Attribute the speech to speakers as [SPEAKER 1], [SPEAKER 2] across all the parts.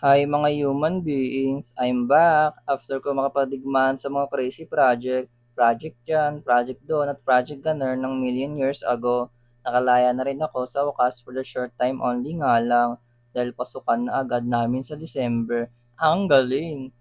[SPEAKER 1] Hi mga human beings, I'm back after ko makapadigmaan sa mga crazy project dyan, project doon at project ganun ng million years ago. Nakalaya na rin ako sa wakas for the short time only nga lang dahil pasukan na agad namin sa December. Ang galing!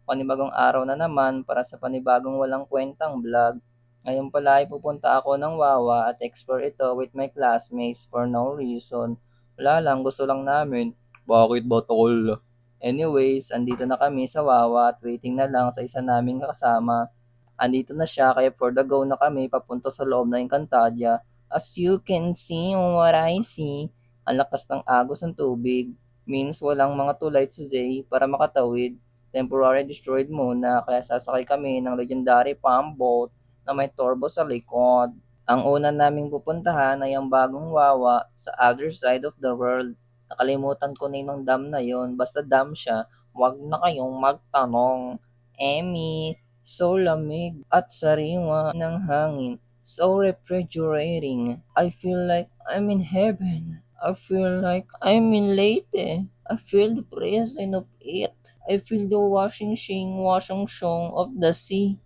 [SPEAKER 1] Panibagong araw na naman para sa panibagong walang kwentang vlog. Ngayon pala ay pupunta ako ng Wawa at explore ito with my classmates for no reason. Wala lang, gusto lang namin. Bakit ba tol? Anyways, andito na kami sa Wawa at waiting na lang sa isa naming kasama. Andito na siya kaya for the go na kami papunta sa loob ng Encantadia. As you can see what I see, ang lakas ng agos ng tubig means walang mga tulay today para makatawid. Temporary destroyed muna kaya sasakay kami ng legendary palm boat na may turbo sa likod. Ang una naming pupuntahan ay ang bagong Wawa sa other side of the world. Nakalimutan ko na yung dam na yon. Basta dam siya, wag na kayong magtanong. Emmy, so lamig at sariwa ng hangin. So refrigerating. I feel like I'm in heaven. I feel like I'm in Leyte. I feel the presence of it. I feel the washing song of the sea.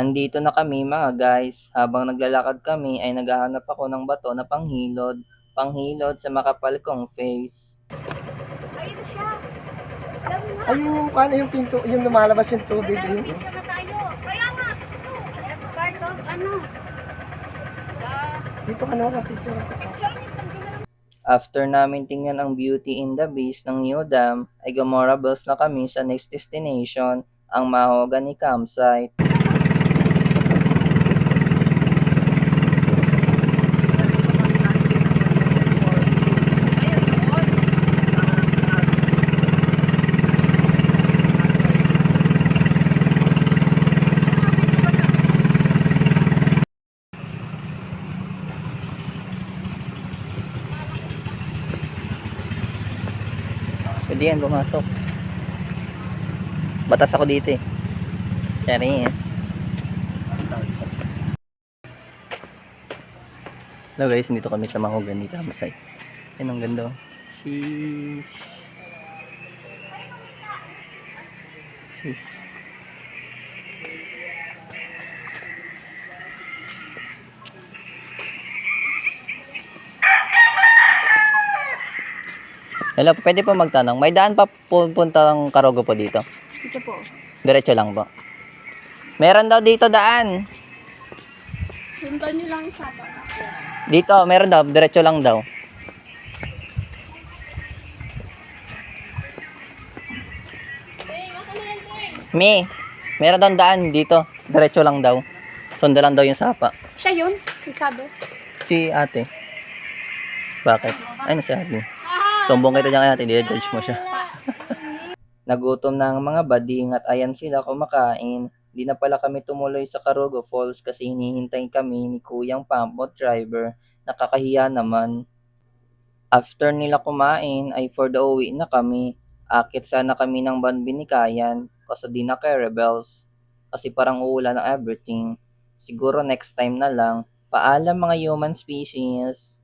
[SPEAKER 1] Andito na kami mga guys. Habang naglalakad kami ay naghahanap ako ng bato na panghilod. Panghilod sa makapal kong face.
[SPEAKER 2] Ayun siya. Alam mo na.
[SPEAKER 3] Ayun yung paano yung pinto, yung lumalabas yung tubig.
[SPEAKER 2] Wala,
[SPEAKER 3] Yung,
[SPEAKER 2] picture na tayo. Kaya nga. That's part of ano.
[SPEAKER 3] dito ka na picture.
[SPEAKER 1] After namin tingnan ang Beauty in the Beast ng New Dam, ay gumorabels na kami sa next destination, ang Mahogany Campsite. Pwede yan, pumasok. Batas ako dito eh. Charis. Hello guys, dito kami sa Mahogany Campsite. Yan ang ganda. Sheesh. Sheesh. Hello, pwede po magtanong. May daan pa pupuntang Karogo po dito?
[SPEAKER 2] Ito po.
[SPEAKER 1] Diretso lang po. Meron daw dito daan.
[SPEAKER 2] Sundan niyo lang sa baba.
[SPEAKER 1] Dito, meron daw. Diretso lang daw. Mi, meron daw daan dito. Diretso lang daw. Sundo lang daw yung sapa.
[SPEAKER 2] Siya yun. Sabi.
[SPEAKER 1] Si ate. Bakit? Ano si ate? Sumbong kita dyan kay ate. Hindi judge mo siya. Nagutom na ang mga bading at ayan sila kumakain. Di na pala kami tumuloy sa Karugo Falls kasi hinihintay kami ni Kuyang Pampot Driver. Nakakahiya naman. After nila kumain ay for the uwi na kami. Akit sana kami ng Van Binikayan kaso di na kay Rebels. Kasi parang uulan ng everything. Siguro next time na lang. Paalam mga human species.